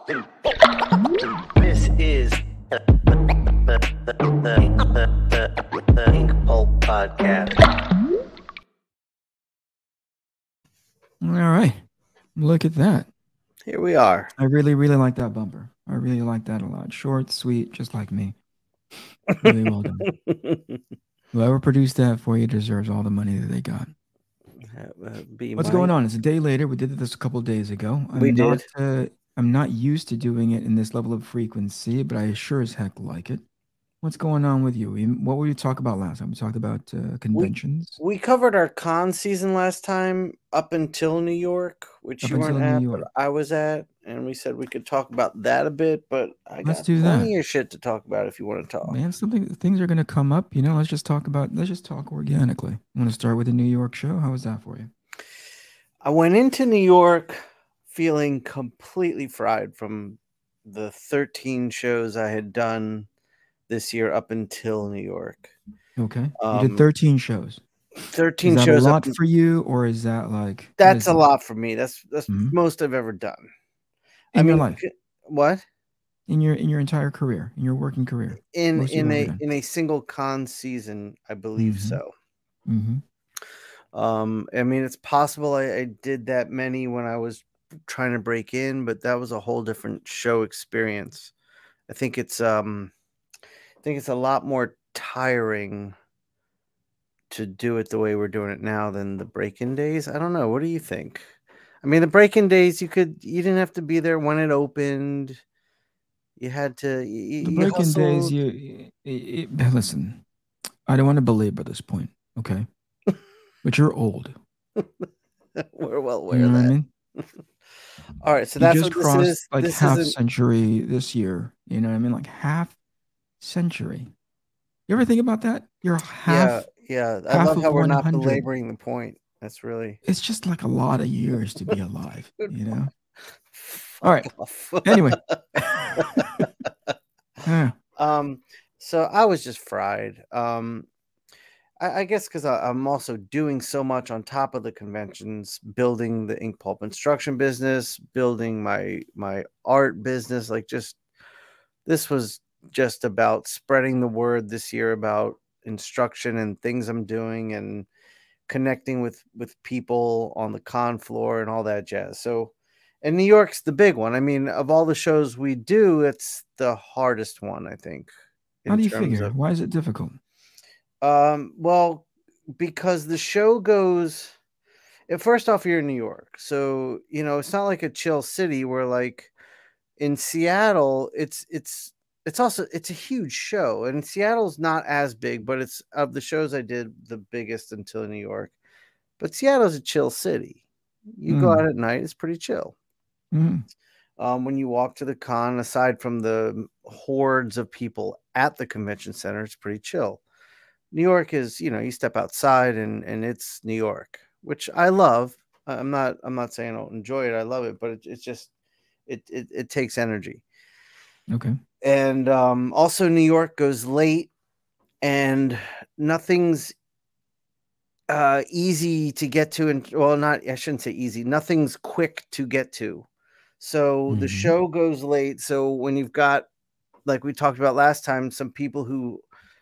This is the INKPULP podcast. All right. Look at that. Here we are. I really, really like that bumper. I really like that a lot. Short, sweet, just like me. Really well done. Whoever produced that for you deserves all the money that they got. What's going on? It's a day later. We did this a couple of days ago. I'm not used to doing it in this level of frequency, but I sure as heck like it. What's going on with you? What were we talk about last time? We talked about conventions. We covered our con season last time up until New York, which you weren't at, but I was at, and we said we could talk about that a bit. But Let's do plenty of shit to talk about if you want to talk. Man, things are going to come up. Let's just talk organically. You want to start with the New York show? How was that for you? I went into New York feeling completely fried from the 13 shows I had done this year up until New York. Okay. You did 13 shows. 13 shows. Is that a lot for you, or is that like... That's a lot for me. That's most I've ever done. In your life? What? In your entire career, in your working career? In a single con season, I believe so. Mm-hmm. I mean, it's possible I did that many when I was trying to break in, but that was a whole different show experience. I think it's a lot more tiring to do it the way we're doing it now than the break-in days. I don't know. What do you think? I mean, the break-in days, you didn't have to be there when it opened. You had to. The break-in days, listen. I don't want to belabor this point, okay? But you're old. We're well aware of that. What I mean? All right, so that's what crossed this is. Like this half isn't... century this year. You know what I mean? Like half century. You ever think about that? You're half. Yeah. I love how we're not belaboring the point. That's really. It's just like a lot of years to be alive. All right. Anyway. So I was just fried. I guess because I'm also doing so much on top of the conventions, building the INKPULP instruction business, building my art business. This was just about spreading the word this year about instruction and things I'm doing and connecting with people on the con floor and all that jazz. So, and New York's the big one. I mean, of all the shows we do, it's the hardest one, I think. How do you figure? Why is it difficult? Well, because the show goes, first off, you're in New York. So, it's not like a chill city where like in Seattle, it's a huge show, and Seattle's not as big, but it's of the shows I did the biggest until New York. But Seattle's a chill city. You go out at night, it's pretty chill. When you walk to the con, aside from the hordes of people at the convention center, it's pretty chill. New York is, you step outside and it's New York, which I love. I'm not saying I don't enjoy it. I love it, but it's just, it takes energy. Okay. And also New York goes late and nothing's easy to get to. And I shouldn't say easy. Nothing's quick to get to. So the show goes late. So when you've got, like we talked about last time, some people who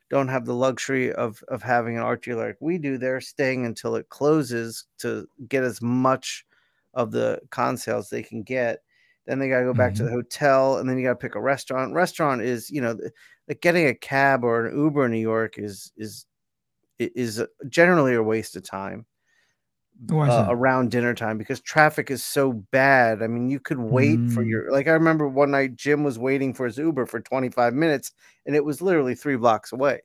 don't have the luxury of having an art dealer like we do, they're staying until it closes to get as much of the con sales they can get. Then they got to go back to the hotel, and then you got to pick a restaurant. Restaurant is, like getting a cab or an Uber in New York is generally a waste of time around dinner time because traffic is so bad. I mean, you could wait for I remember one night Jim was waiting for his Uber for 25 minutes, and it was literally 3 blocks away.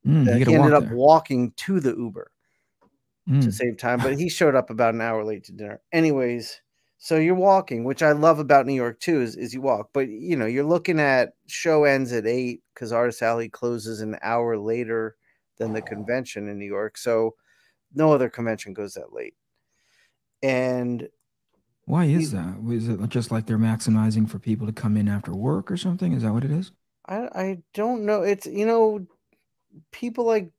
He ended up walking to the Uber to save time, but he showed up about an hour late to dinner. Anyways. So you're walking, which I love about New York too, is you walk. But, you're looking at show ends at 8 because Artist Alley closes an hour later than the convention in New York. So no other convention goes that late. And why is that? Is it just like they're maximizing for people to come in after work or something? Is that what it is? I don't know. It's, people like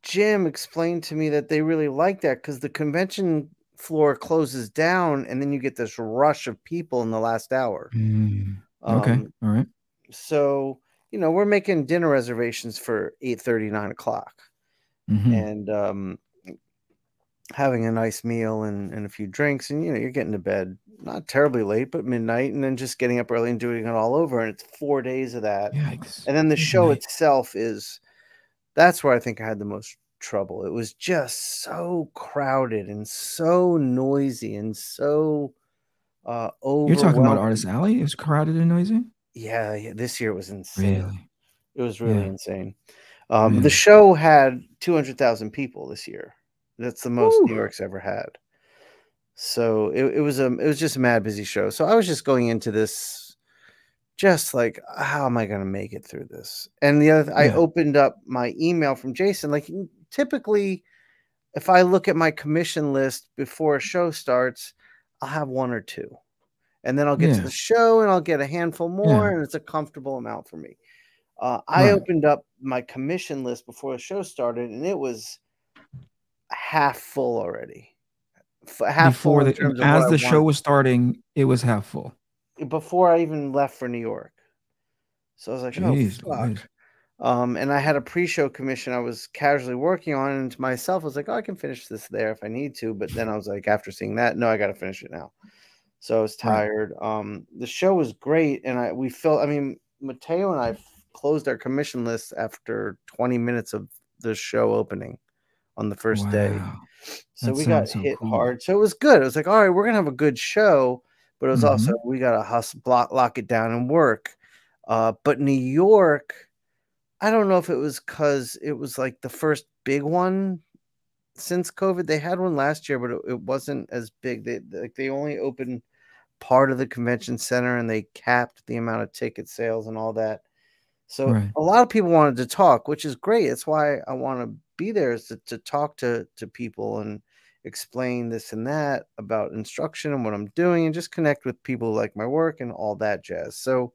Jim explained to me that they really like that because the convention floor closes down, and then you get this rush of people in the last hour. Okay. All right. So, we're making dinner reservations for 8:30, 9 o'clock, and having a nice meal and a few drinks, and you're getting to bed not terribly late, but midnight, and then just getting up early and doing it all over. And it's 4 days of that. Yikes. And then the show Midnight. itself that's where I think I had the most trouble. It was just so crowded and so noisy and so overwhelming. You're talking about Artist Alley? It was crowded and noisy? Yeah, this year was insane. Really? It was really insane. Really? The show had 200,000 people this year. That's the most Woo. New York's ever had. So it was just a mad busy show. So I was just going into this just like, how am I going to make it through this? And I opened up my email from Jason. Like, typically, if I look at my commission list before a show starts, I'll have one or two. And then I'll get to the show and I'll get a handful more, and it's a comfortable amount for me. I opened up my commission list before the show started, and it was half full already. Half full in terms of as the show was starting, it was half full. Before I even left for New York. So I was like, jeez, oh, fuck. And I had a pre-show commission I was casually working on, and to myself, I was like, oh, I can finish this there if I need to. But then I was like, after seeing that, no, I got to finish it now. So I was tired. The show was great, and Mateo and I closed our commission list after 20 minutes of the show opening on the first day. So we got hit hard. So it was good. It was like, all right, we're gonna have a good show, but it was also, we gotta hustle, lock it down and work. But New York, I don't know if it was because it was like the first big one since COVID. They had one last year, but it wasn't as big. They only opened part of the convention center, and they capped the amount of ticket sales and all that. So a lot of people wanted to talk, which is great. That's why I want to be there, is to talk to people and explain this and that about instruction and what I'm doing, and just connect with people who like my work and all that jazz. So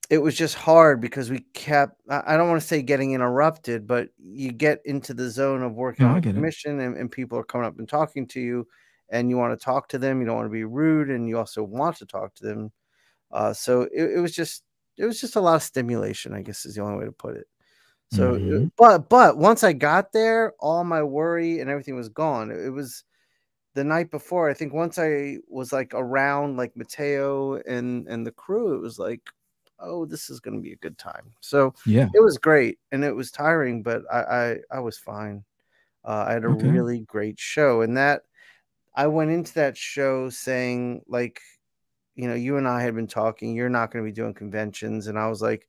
it was just hard because we kept, I don't want to say getting interrupted, but you get into the zone of working on a commission, and people are coming up and talking to you, and you want to talk to them. You don't want to be rude, and you also want to talk to them. So it was just a lot of stimulation, I guess is the only way to put it. So, but once I got there, all my worry and everything was gone. It was the night before. I think once I was like around like Mateo and the crew, it was like, oh, this is going to be a good time. So it was great, and it was tiring, but I was fine. I had a really great show, and that I went into that show saying, like, you and I had been talking, you're not going to be doing conventions. And I was like,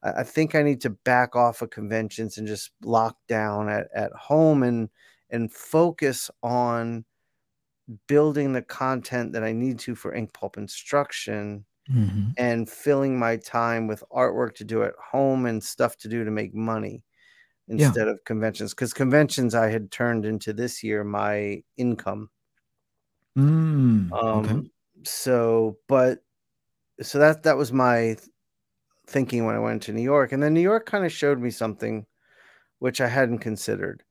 I think I need to back off of conventions and just lock down at home and focus on building the content that I need to for INKPULP instruction, and filling my time with artwork to do at home and stuff to do to make money instead of conventions. Because conventions I had turned into this year my income. So that was my thinking when I went to New York. And then New York kind of showed me something which I hadn't considered.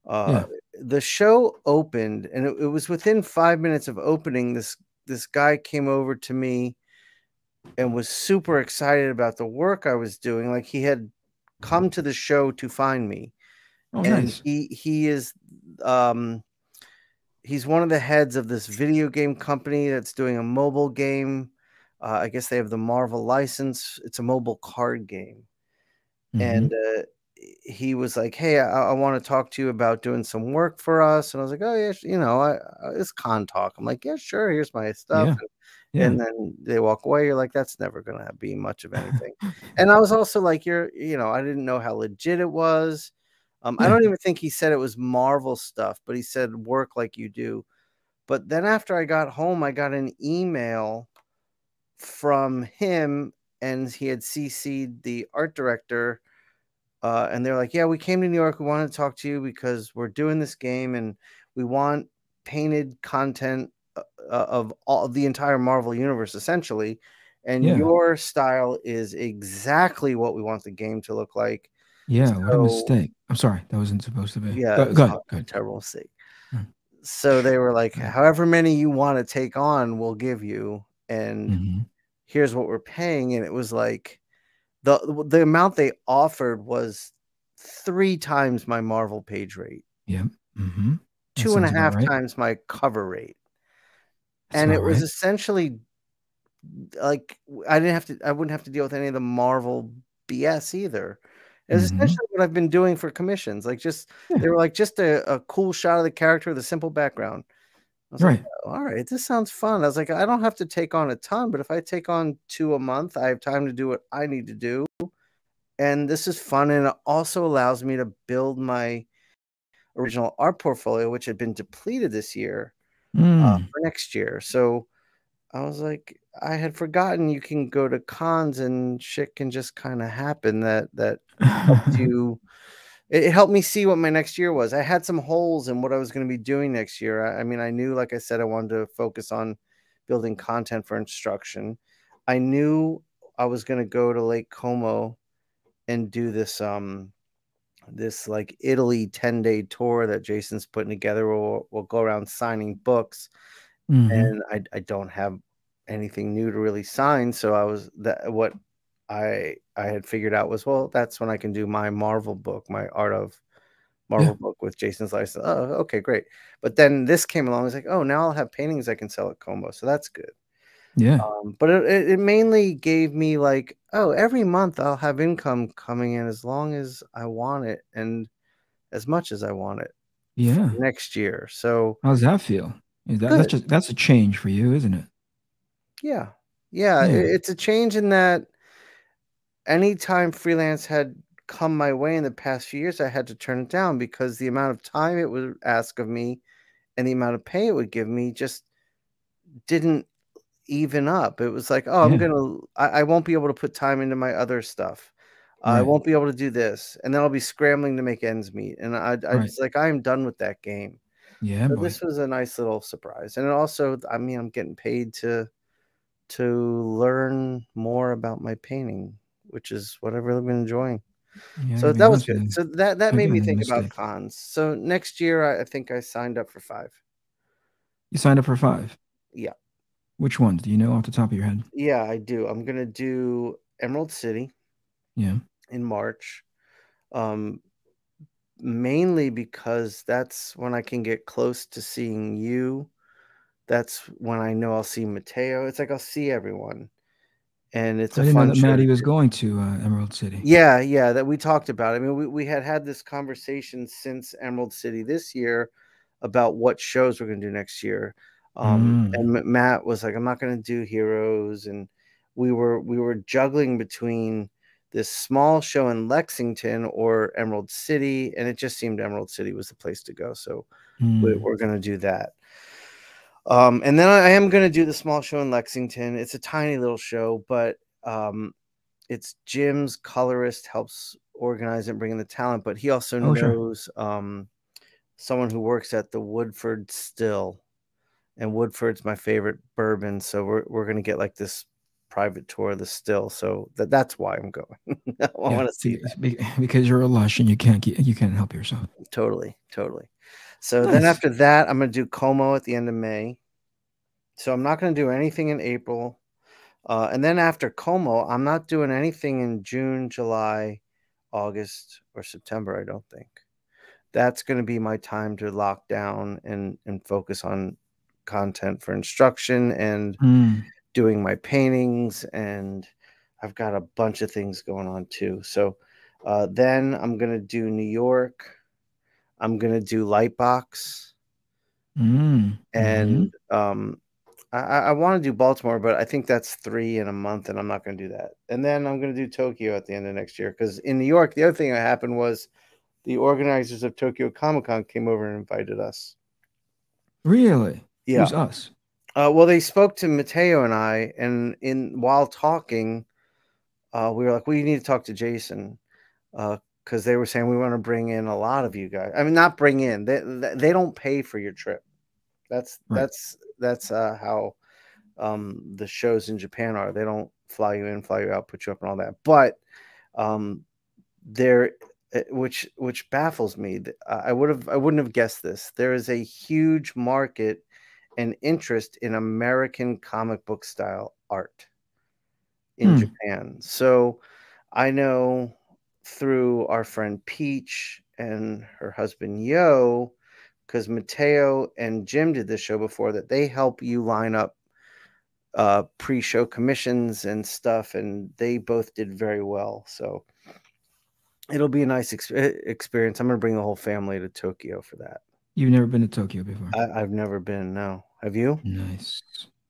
The show opened, and it was within 5 minutes of opening, this guy came over to me and was super excited about the work I was doing. Like, he had come to the show to find me. Nice. He is he's one of the heads of this video game company that's doing a mobile game. I guess they have the Marvel license. It's a mobile card game. And he was like, hey, I want to talk to you about doing some work for us. And I was like, oh, yeah, it's con talk. I'm like, yeah, sure. Here's my stuff. And then they walk away. You're like, that's never going to be much of anything. And I was also like, I didn't know how legit it was. I don't even think he said it was Marvel stuff, but he said work like you do. But then after I got home, I got an email from him, and he had CC'd the art director. And they're like, yeah, we came to New York. We wanted to talk to you because we're doing this game, and we want painted content of all of the entire Marvel universe, essentially. And your style is exactly what we want the game to look like. Yeah, what a mistake. I'm sorry, that wasn't supposed to be. Yeah, it was a terrible mistake. So they were like, however many you want to take on, we'll give you. And Mm-hmm. here's what we're paying. And it was like the amount they offered was 3 times my Marvel page rate, Yep. Mm-hmm. That two and a sounds about half right. times my cover rate. That's And about it was right. essentially like I wouldn't have to deal with any of the Marvel BS either. It was Mm-hmm. essentially what I've been doing for commissions. Like Yeah. they were like just a cool shot of the character with a simple background. I was like, Right. oh, all right, this sounds fun. I was like, I don't have to take on a ton, but if I take on 2 a month, I have time to do what I need to do. And this is fun. And it also allows me to build my original art portfolio, which had been depleted this year, Mm. for next year. So I was like, I had forgotten you can go to cons and shit can just kind of happen that helps you. It helped me see what my next year was. I had some holes in what I was going to be doing next year. I mean, I knew, like I said, I wanted to focus on building content for instruction. I knew I was going to go to Lake Como and do this like Italy 10-day tour that Jason's putting together where we'll go around signing books. Mm-hmm. And I don't have anything new to really sign. So I was that what I had figured out was, well, that's when I can do my Marvel book, my Art of Yeah. Marvel book with Jason's license. Oh, okay, great. But then this came along. I was like, oh, now I'll have paintings I can sell at Como. So that's good. Yeah. But it mainly gave me like, oh, every month I'll have income coming in as long as I want it and as much as I want it for Yeah. next year. So How does that feel? Is good. that's a change for you, isn't it? Yeah. Yeah. Yeah. It's a change in that anytime freelance had come my way in the past few years, I had to turn it down because the amount of time it would ask of me and the amount of pay it would give me just didn't even up. It was like, oh, Yeah. I won't be able to put time into my other stuff. I Right. won't be able to do this. And then I'll be scrambling to make ends meet. And I Right. just like, I am done with that game. Yeah, So boy. this was a nice little surprise. And it also, I mean, I'm getting paid to learn more about my painting, which is what I've really been enjoying. Yeah, I So gotta be that was honest with good. you. So that made I've me made a think about mistake. cons. So next year, I think I signed up for 5. You signed up for 5. Yeah, Which ones? Do you know off the top of your head? yeah, I do. I'm gonna do Emerald City Yeah. in March, um, mainly because that's when I can get close to seeing you. That's when I know I'll see Mateo. It's like I'll see everyone, and it's I a didn't know fun that show to Maddie was do. going to Emerald City. Yeah, yeah, that we talked about. I mean, we had this conversation since Emerald City this year about what shows we're going to do next year. Mm. And Matt was like, "I'm not going to do Heroes," and we were juggling between this small show in Lexington or Emerald City, and it just seemed Emerald City was the place to go. So Mm. we're going to do that. And then I am going to do the small show in Lexington. It's a tiny little show, but it's Jim's colorist helps organize and bring in the talent, but he also Oh, sure. knows someone who works at the Woodford Still, and Woodford's my favorite bourbon, so we're gonna get like this private tour of the still. So that's why I'm going. I Yeah, want to see that. because you're a lush and you can't help yourself. Totally, totally. So then Nice. after that, I'm gonna do Como at the end of May. So I'm not gonna do anything in April. And then after Como, I'm not doing anything in June, July, August, or September, I don't think. That's going to be my time to lock down and focus on content for instruction and Mm. doing my paintings. And I've got a bunch of things going on too. So then I'm going to do New York. I'm going to do Lightbox. Mm. Mm-hmm. And I want to do Baltimore, but I think that's 3 in a month, and I'm not going to do that. And then I'm going to do Tokyo at the end of next year because in New York, the other thing that happened was the organizers of Tokyo Comic Con came over and invited us. Really? Yeah. Who's us? Well, they spoke to Mateo and I, and while talking, we were like, "We need to talk to Jason," because they were saying we want to bring in a lot of you guys. I mean, not bring in. They don't pay for your trip. That's Right. how the shows in Japan are. They don't fly you in, fly you out, put you up, and all that. But um, there which baffles me. I wouldn't have guessed this. There is a huge market and interest in American comic book style art in Japan. So I know through our friend Peach and her husband Yo, because Mateo and Jim did this show before, that they help you line up pre-show commissions and stuff, and they both did very well. So it'll be a nice experience. I'm going to bring the whole family to Tokyo for that. You've never been to Tokyo before? I've never been, no. Have you? Nice.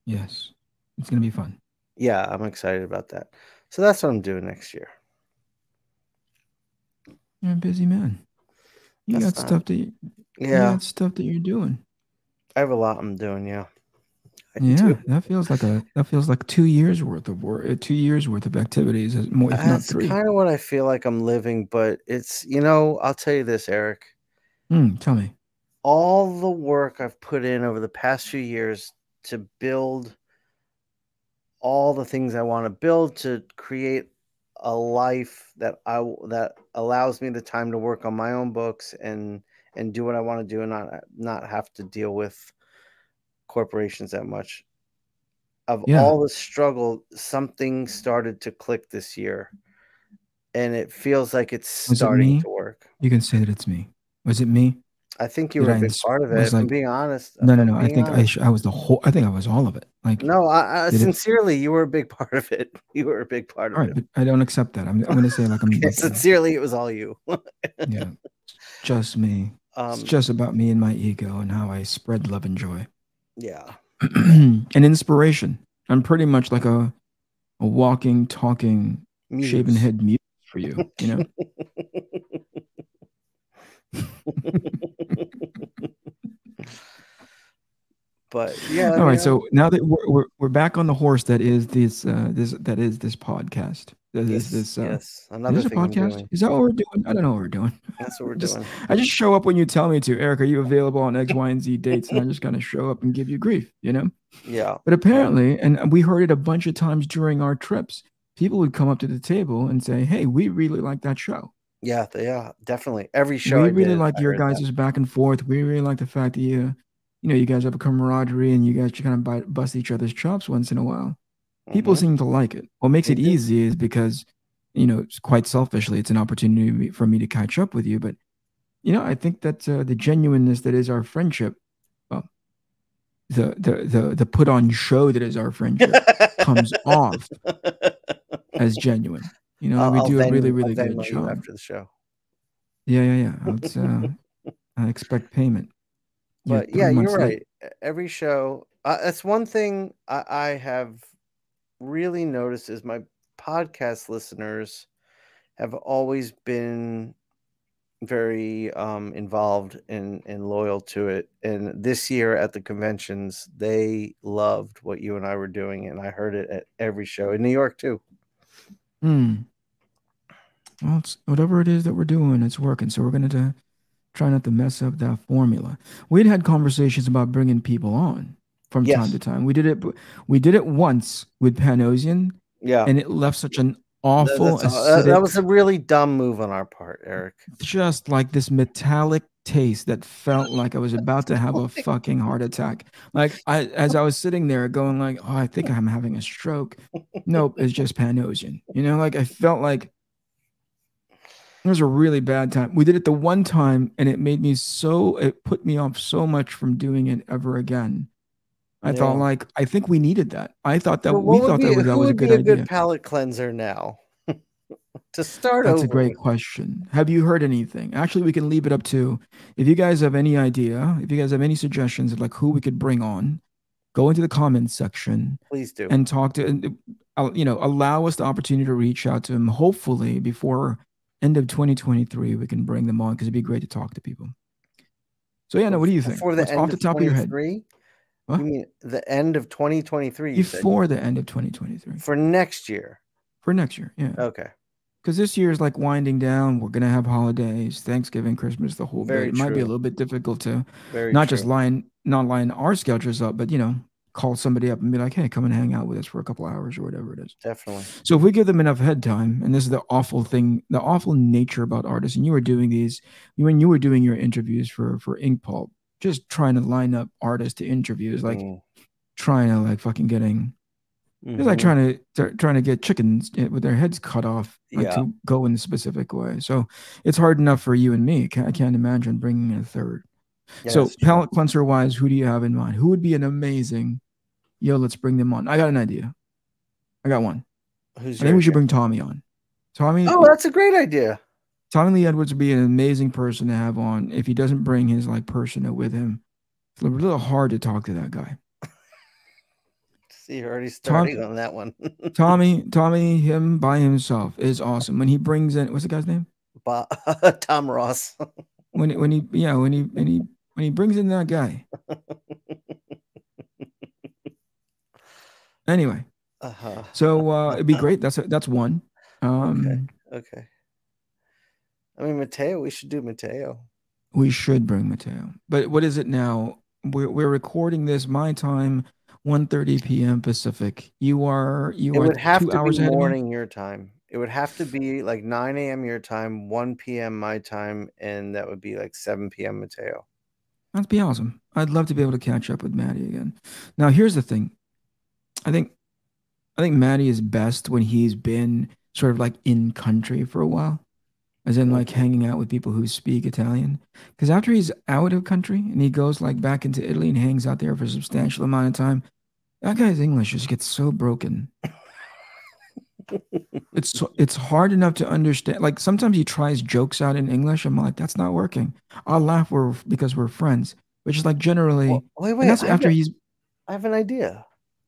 Yes. It's going to be fun. Yeah, I'm excited about that. So that's what I'm doing next year. You're a busy man. You got stuff that you're doing. I have a lot I'm doing, yeah. That feels like 2 years worth of work, 2 years worth of activities, more if not 3. That's kind of what I feel like I'm living, but it's, I'll tell you this, Eric. Tell me. All the work I've put in over the past few years to build all the things I want to build, to create a life that allows me the time to work on my own books and do what I want to do, and not have to deal with corporations that much. All the struggle, something started to click this year, and it feels like it's starting to work. You can say that it's me. Was it me? I think you were a big part of it. If I'm being honest. No. I think I was the whole. I think I was all of it. Like, no, I sincerely, you were a big part of it. You were a big part of it. But I don't accept that. I'm going to say like I'm. Sincerely, it was all you. Yeah, just me. It's just about me and my ego and how I spread love and joy. Yeah. And inspiration. I'm pretty much like a walking, talking, shaven head muse for you. But yeah. All right. So now that we're back on the horse, that is this podcast. Yes. Another is this a podcast? Is that what we're doing? I don't know what we're doing. That's what we're doing. I just show up when you tell me to. Eric, are you available on X, Y, and Z dates? And I just kind of show up and give you grief. Yeah. But apparently, and we heard it a bunch of times during our trips, people would come up to the table and say, "Hey, we really like that show." Yeah, definitely. Every show we really like your guys' back and forth. We really like the fact that you guys have a camaraderie and you guys kind of bust each other's chops once in a while. People seem to like it. What makes it easy is because, quite selfishly, it's an opportunity for me to catch up with you. But, I think that the genuineness that is our friendship, well, the put on show that is our friendship comes off as genuine. We do a really, really good job after the show. Yeah. I expect payment. But yeah, you're right. Every show, that's one thing I have really noticed is my podcast listeners have always been very involved and loyal to it. And this year at the conventions, they loved what you and I were doing, and I heard it at every show in New York too. Well, it's whatever it is that we're doing, it's working. So we're going to try not to mess up that formula. We'd had conversations about bringing people on from time to time. We did it once with Panosian. Yeah. And it left such an awful that was a really dumb move on our part, Eric. Just like this metallic taste that felt like I was about to have a fucking heart attack. Like as I was sitting there going like, oh, I think I'm having a stroke. Nope, it's just Panosian. Like I felt like it was a really bad time. We did it the one time and it put me off so much from doing it ever again. I thought I think we needed that. I thought that that was a good idea. Who would be a good palate cleanser now? To start That's a great question. Have you heard anything? Actually, we can leave it up to, if you guys have any idea, if you guys have any suggestions of like who we could bring on, go into the comments section. Please do. And talk to, allow us the opportunity to reach out to them. Hopefully before end of 2023, we can bring them on because it'd be great to talk to people. So yeah, what do you think? Before the end of 2023? What? You mean the end of 2023? Before the end of 2023. For next year? For next year, yeah. Okay. Because this year is like winding down. We're going to have holidays, Thanksgiving, Christmas, the whole bit. It might be a little bit difficult to not line our schedules up, but, call somebody up and be like, hey, come and hang out with us for a couple hours or whatever it is. Definitely. So if we give them enough head time, and this is the awful thing, the awful nature about artists, and you were doing these, when you were doing your interviews for INKPULP, just trying to line up artists to interviews, like trying to like fucking getting, it's like trying to get chickens with their heads cut off, like to go in a specific way. So it's hard enough for you and me. I can't imagine bringing in a third. Yeah, so palate cleanser wise, who do you have in mind? Who would be an amazing? Yo, let's bring them on. I got an idea. I got one. I think we should bring Tommy on. Tommy. Oh, that's a great idea. Tommy Lee Edwards would be an amazing person to have on. If he doesn't bring his like persona with him, it's a little hard to talk to that guy. See, you're already starting on that one. Tommy, him by himself is awesome. When he brings in, what's the guy's name? Tom Ross. when he brings in that guy. Anyway, so it'd be great. That's one. Okay. I mean, Mateo. We should do Mateo. We should bring Mateo. But what is it now? We're recording this my time, 1:30 p.m. Pacific. You would have 2 hours to be morning your time. It would have to be like 9 a.m. your time, 1 p.m. my time, and that would be like 7 p.m. Mateo. That'd be awesome. I'd love to be able to catch up with Maddie again. Now, here's the thing. I think Maddie is best when he's been sort of like in country for a while, as in like hanging out with people who speak Italian. Because after he's out of country and he goes like back into Italy and hangs out there for a substantial amount of time, that guy's English just gets so broken. It's hard enough to understand. Like sometimes he tries jokes out in English. I'm like, that's not working. I'll laugh because we're friends, which is like generally. Wait. That's after he's. I have an idea.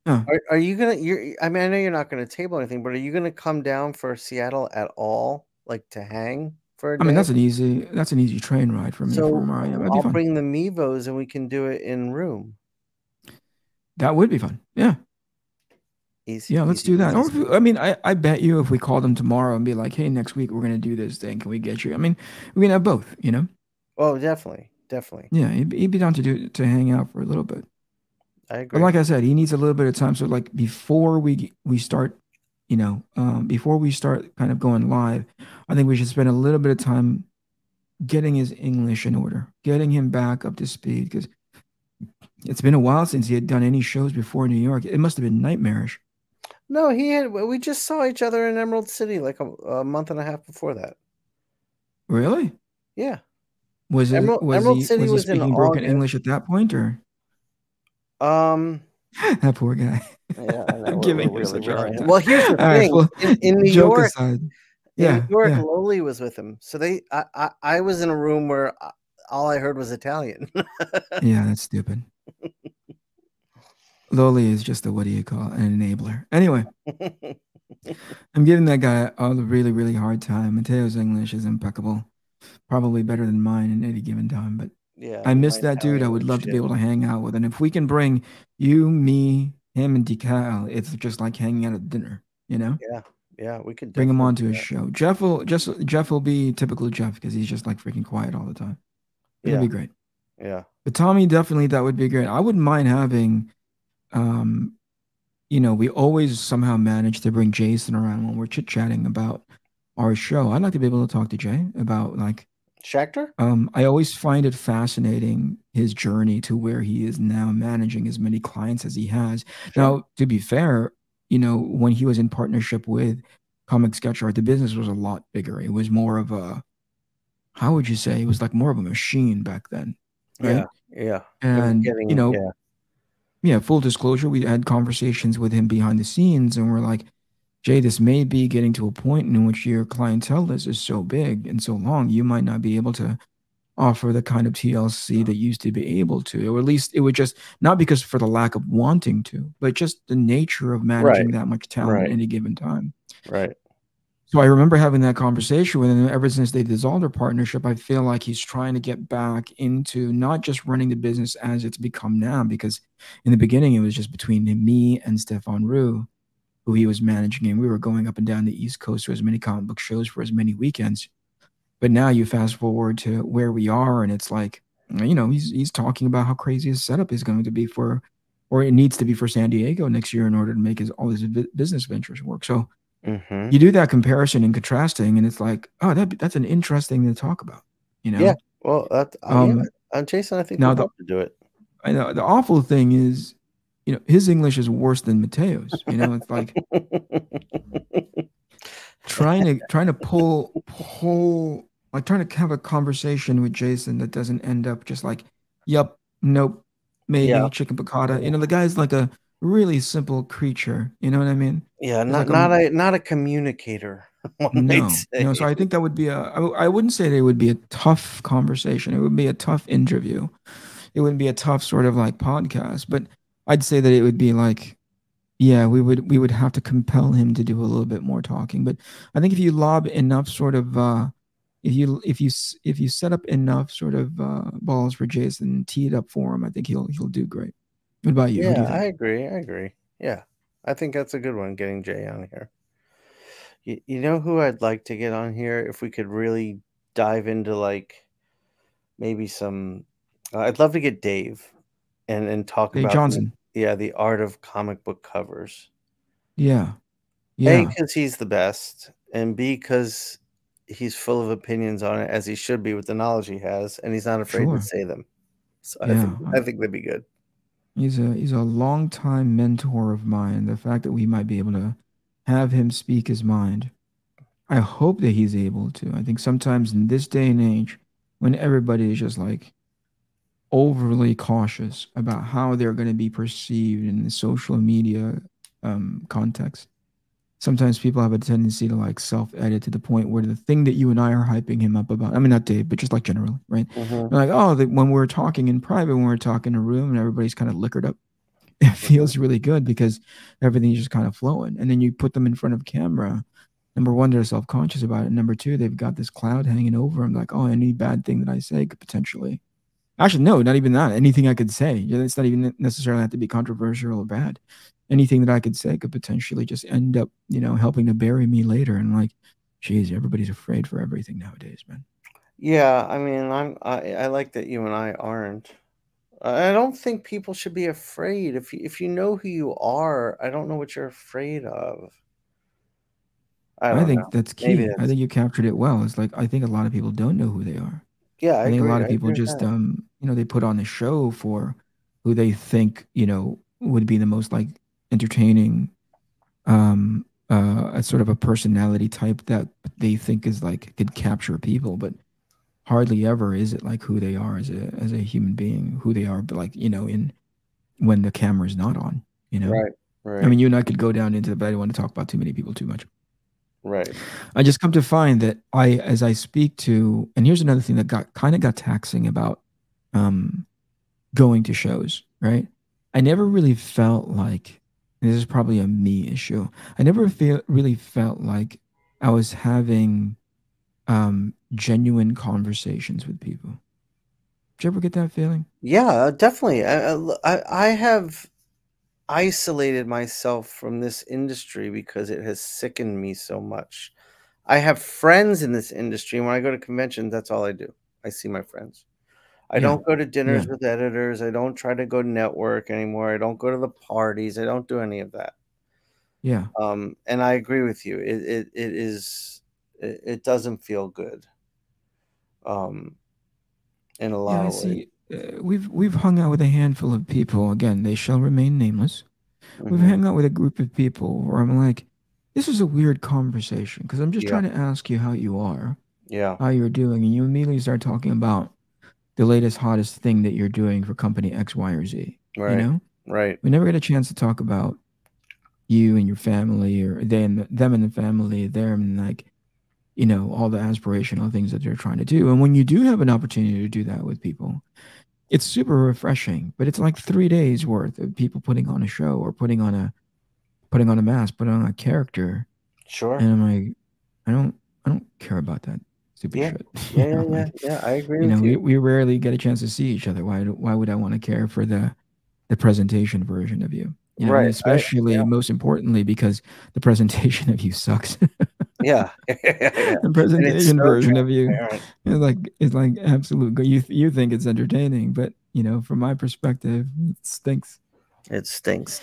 Are you gonna? I mean, I know you're not gonna table anything, but are you gonna come down for Seattle at all, like to hang for a day? I mean, that's an easy train ride for me. So I'll bring the Mevos and we can do it in room. That would be fun. Yeah. Easy, let's do that. Or I mean, I bet you if we call them tomorrow and be like, hey, next week we're gonna do this thing. Can we get you? I mean, we can have both. You know. Oh, definitely. Yeah, he'd be down to hang out for a little bit. I agree. But like I said, he needs a little bit of time. So like before we start, before we start kind of going live, I think we should spend a little bit of time getting his English in order, getting him back up to speed, because it's been a while since he had done any shows before in New York. It must have been nightmarish. No, we just saw each other in Emerald City like a month and a half before that. Really? Yeah. Was he speaking broken English at that point, or? That poor guy. Yeah, I know. I'm giving him such a hard time. Well, here's the thing. In New York, New York, Loli was with him. So I was in a room where all I heard was Italian. Yeah, that's stupid. Loli is just what do you call an enabler. Anyway, I'm giving that guy a really, really hard time. Mateo's English is impeccable. Probably better than mine in any given time, but yeah, I miss that dude. I would love to be able to hang out with. And if we can bring you, me, him, and Decal, it's just like hanging out at dinner, you know? Yeah, we could bring him onto his show. Jeff will be typical Jeff because he's just like freaking quiet all the time. It'll be great. Yeah. But Tommy, definitely that would be great. I wouldn't mind having, we always somehow manage to bring Jason around when we're chit-chatting about our show. I'd like to be able to talk to Jay about like Schechter? I always find it fascinating his journey to where he is now, managing as many clients as he has. Sure. Now, to be fair, when he was in partnership with Comic Sketch Art, the business was a lot bigger. It was more of a, how would you say? It was like more of a machine back then. Right? Yeah. And, full disclosure, we had conversations with him behind the scenes and we're like, Jay, this may be getting to a point in which your clientele list is so big and so long, you might not be able to offer the kind of TLC that you used to be able to, or at least it would just, not because for the lack of wanting to, but just the nature of managing that much talent at any given time. Right. So I remember having that conversation with him. Ever since they dissolved their partnership, I feel like he's trying to get back into not just running the business as it's become now, because in the beginning it was just between me and Stefan Roux, who he was managing, and we were going up and down the East Coast to as many comic book shows for as many weekends. But now you fast forward to where we are, and it's like, he's talking about how crazy his setup is going to be for or it needs to be for San Diego next year in order to make all his business ventures work. So Mm-hmm. you do that comparison and contrasting, and it's like, oh, that's an interesting thing to talk about, you know? Yeah. Well, Jason, I think Now we'd love to do it. I know the awful thing is, his English is worse than Mateo's. It's like trying to pull like trying to have a conversation with Jason that doesn't end up just like, yep, nope, maybe Yeah. chicken piccata. The guy's like a really simple creature. You know what I mean? Yeah, He's not like not a communicator, one might no, say. so I think that would be I wouldn't say that it would be a tough conversation. It would be a tough interview. It wouldn't be a tough sort of like podcast, but I'd say that it would be like, yeah, we would have to compel him to do a little bit more talking. But I think if you lob enough sort of if you set up enough sort of balls for Jason and tee it up for him, I think he'll do great. What about you? Who do Yeah, you I think? agree. Yeah. I think that's a good one, getting Jay on here. You know who I'd like to get on here if we could really dive into like maybe some I'd love to get Dave and talk Dave about Johnson. the art of comic book covers. Yeah. A, Yeah. because he's the best, and B, because he's full of opinions on it, as he should be with the knowledge he has, and he's not afraid to Sure. say them. So Yeah. I think that'd be good. He's a longtime mentor of mine. The fact that we might be able to have him speak his mind, I hope that he's able to. I think sometimes in this day and age, when everybody is just like overly cautious about how they're going to be perceived in the social media context, sometimes people have a tendency to like self-edit to the point where the thing that you and I are hyping him up about, I mean, not Dave, but just like generally, right? Mm-hmm. They're like, oh, when we're talking in private, when we're talking in a room and everybody's kind of liquored up, it feels really good because everything's just kind of flowing. And then you put them in front of camera. Number one, they're self-conscious about it. Number two, they've got this cloud hanging over them, like, oh, any bad thing that I say could potentially. Actually, no, not even that. Anything I could say. It's not even necessarily have to be controversial or bad. Anything that I could say could potentially just end up, helping to bury me later. And like, geez, everybody's afraid for everything nowadays, man. Yeah, I mean, I like that you and I aren't. I don't think people should be afraid. If you know who you are, I don't know what you're afraid of. I I don't know. think that's Maybe key. I that's think you captured it well. It's like, I think a lot of people don't know who they are. yeah. I I think a agree. lot I of people agree with just, that. they put on a show for who they think, would be the most like entertaining, a sort of a personality type that they think is like could capture people, but hardly ever is it like who they are as a human being, who they are, but like, in when the camera's not on. Right. I mean, Right. you and I could go down into the, but I don't want to talk about too many people too much. Right. I just come to find that as I speak to, and here's another thing that got taxing about um, going to shows, right? I never really felt like, and this is probably a me issue. I never really felt like I was having genuine conversations with people. Did you ever get that feeling? Yeah, definitely. I have isolated myself from this industry because it has sickened me so much. I have friends in this industry, and when I go to conventions, that's all I do. I see my friends. I Yeah, don't go to yeah, dinners with editors. I don't try to go network anymore. I don't go to the parties. I don't do any of that. yeah. And I agree with you. It doesn't feel good. Um, in a Yeah, lot I of ways. see. We've hung out with a handful of people. Again, they shall remain nameless. We've Hmm. hung out with a group of people where I'm like, this is a weird conversation because I'm just Yeah. trying to ask you how you are, Yeah. how you're doing, and you immediately start talking about the latest, hottest thing that you're doing for company X, Y, or Z. You Right. know, Right. we never get a chance to talk about you and your family, or them and the family, them and like, all the aspirational things that they're trying to do. And when you do have an opportunity to do that with people, it's super refreshing. But it's like 3 days worth of people putting on a show or putting on a mask, putting on a character, Sure. and I'm like, I don't care about that stupid Yeah. shit. Yeah. Yeah. Yeah. Like, Yeah. I agree with you. we rarely get a chance to see each other. Why would I want to care for the presentation version of you? And Right. especially Yeah. most importantly because the presentation of you sucks. Yeah. Yeah. The And it's presentation so version of you transparent. is like absolute. You think it's entertaining, but from my perspective, it stinks. It stinks.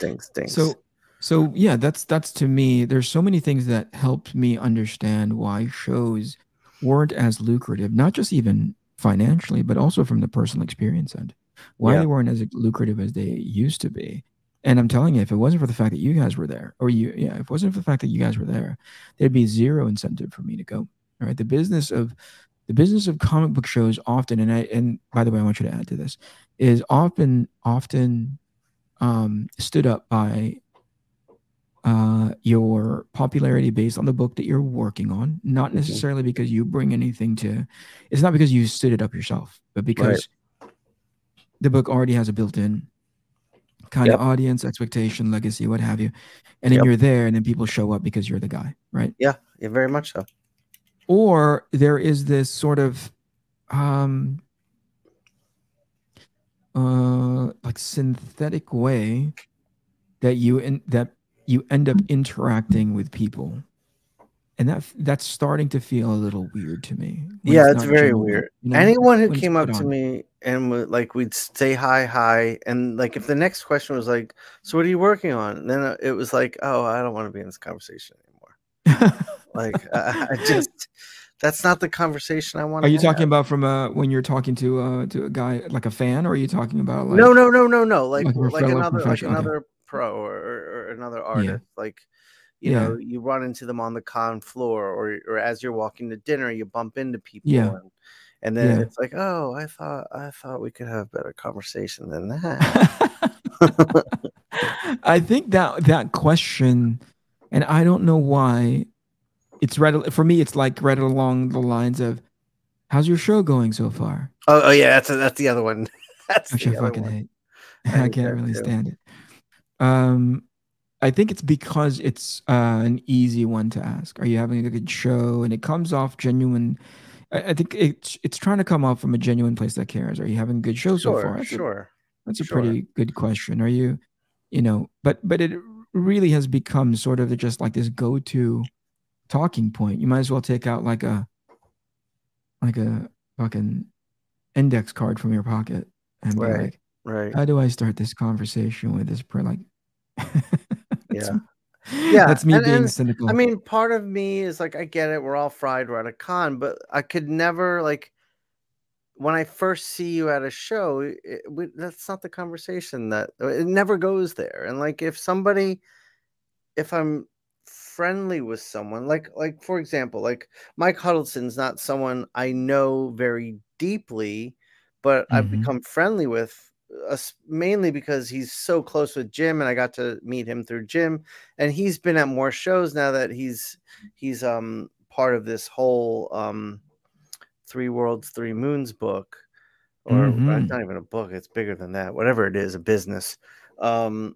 So yeah, that's to me. There's so many things that helped me understand why shows weren't as lucrative, not just even financially, but also from the personal experience end. Why Yeah. they weren't as lucrative as they used to be. And I'm telling you, if it wasn't for the fact that you guys were there, if it wasn't for the fact that you guys were there, there'd be zero incentive for me to go. All right, the business of comic book shows often, and by the way, I want you to add to this, is often stood up by your popularity based on the book that you're working on, not necessarily because you bring anything to. It's not because you stood it up yourself, but because the book already has a built-in kind of audience, expectation, legacy, what have you, and then you're there, and then people show up because you're the guy, right? Yeah, very much so. Or there is this sort of like synthetic way that you end up interacting with people, and that's starting to feel a little weird to me. Yeah, it's very weird. Anyone who came up to me and like we'd say hi, and like if the next question was like, "So what are you working on?" And then it was like, "Oh, I don't want to be in this conversation anymore." Like I just that's not the conversation I want. Are you talking about from when you're talking to a guy like a fan, or are you talking about like no, like another pro or another artist, like you know, you run into them on the con floor, or as you're walking to dinner, you bump into people, and then it's like, oh, I thought we could have better conversation than that. I think that question, and I don't know why, it's right for me. It's like right along the lines of, "How's your show going so far?" Oh yeah, that's the other one. That's which I fucking hate. I can't really stand it. I think it's because it's an easy one to ask. Are you having a good show? And it comes off genuine. I think it's trying to come off from a genuine place that cares. Are you having a good show so far? That's a pretty good question. Are you, but it really has become sort of just like this go-to talking point. You might as well take out like a fucking index card from your pocket and be like, how do I start this conversation with this that's me being cynical. I mean, part of me is like, I get it, we're all fried, we're at a con, but I could never, like, when I first see you at a show, that's not the conversation, that it never goes there. And like, if I'm friendly with someone, like for example, like Mike Huddleston's not someone I know very deeply, but I've become friendly with, mainly because he's so close with Jim, and I got to meet him through Jim, and he's been at more shows now that he's part of this whole 3 Worlds, 3 Moons book, or it's not even a book, it's bigger than that, whatever it is, a business. But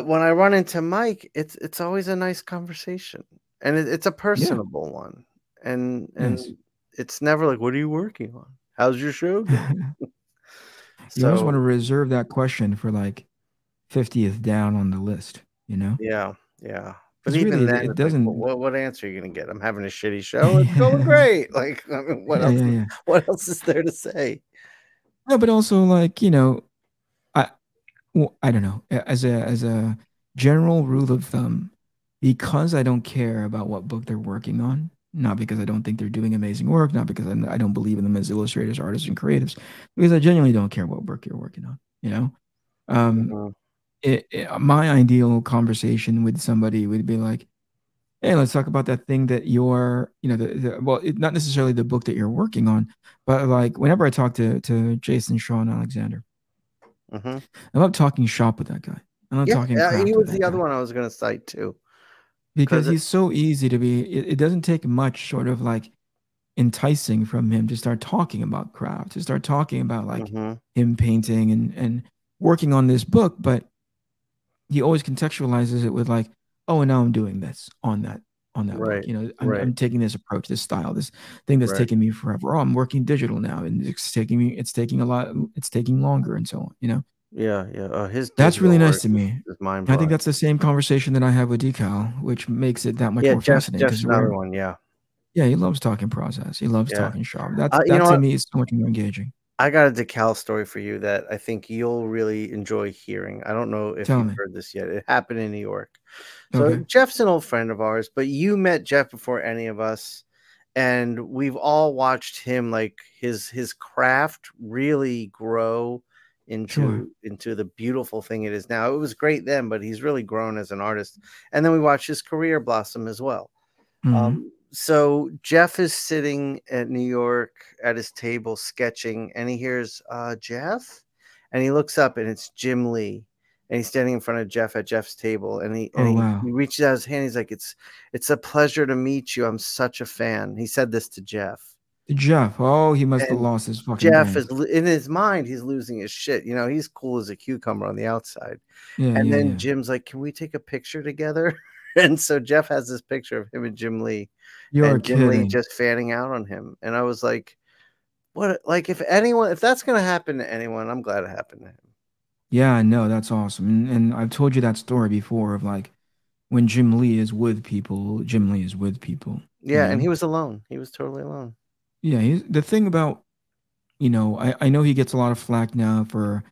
when I run into Mike, it's always a nice conversation, and it's a personable one, and it's never like, what are you working on? How's your show going? You always want to reserve that question for like 50th down on the list, Yeah. But even really, then it doesn't. Like, what answer are you gonna get? I'm having a shitty show. It's going great. Like, I mean, what else? What else is there to say? No, but also like I don't know. As a general rule of thumb, because I don't care about what book they're working on, not because I don't think they're doing amazing work, not because I don't believe in them as illustrators, artists, and creatives, because I genuinely don't care what work you're working on. My ideal conversation with somebody would be like, hey, let's talk about that thing that you're, not necessarily the book that you're working on, but like whenever I talk to Jason, Shawn, Alexander, I love talking shop with that guy. I love talking craft. He was the other one I was going to cite too. Because he's so easy to be, it doesn't take much sort of like enticing from him to start talking about craft, to start talking about like him painting and working on this book, but he always contextualizes it with like, oh, and now I'm doing this on that book. I'm taking this approach, this style, this thing that's taken me forever. Oh, I'm working digital now, and it's taking longer, and so on. That's really nice to me. I think that's the same conversation that I have with Decal, which makes it that much more fascinating. Just another one, he loves talking process. He loves talking shop. To me is so much more engaging. I got a decal story for you that I think you'll really enjoy hearing. I don't know if Tell you've me. heard this yet. It happened in New York. So Okay. Jeff's an old friend of ours, but you met Jeff before any of us, and we've all watched him, like, his craft really grow Sure. into the beautiful thing it is now. It was great then, but he's really grown as an artist. And then we watched his career blossom as well. Mm-hmm. So Jeff is sitting at New York at his table sketching, and he hears Jeff, and he looks up, and it's Jim Lee, and he's standing in front of Jeff at Jeff's table, and Oh he wow. reaches out his hand. He's like, it's a pleasure to meet you. I'm such a fan. He said this to Jeff, Jeff. Oh, he must have and lost his fucking Jeff is brain. in his mind. He's losing his shit. You know, he's cool as a cucumber on the outside. Yeah, And yeah, then yeah. Jim's like, "Can we take a picture together?" And so Jeff has this picture of him and Jim Lee, You're and Jim Lee kidding. just fanning out on him. And I was like, what, like, if that's gonna happen to anyone, I'm glad it happened to him. Yeah, no, that's awesome. And I've told you that story before of like when Jim Lee is with people, Jim Lee is with people, you Yeah, and know? he was alone. He was totally alone. Yeah, the thing about, I know he gets a lot of flack now for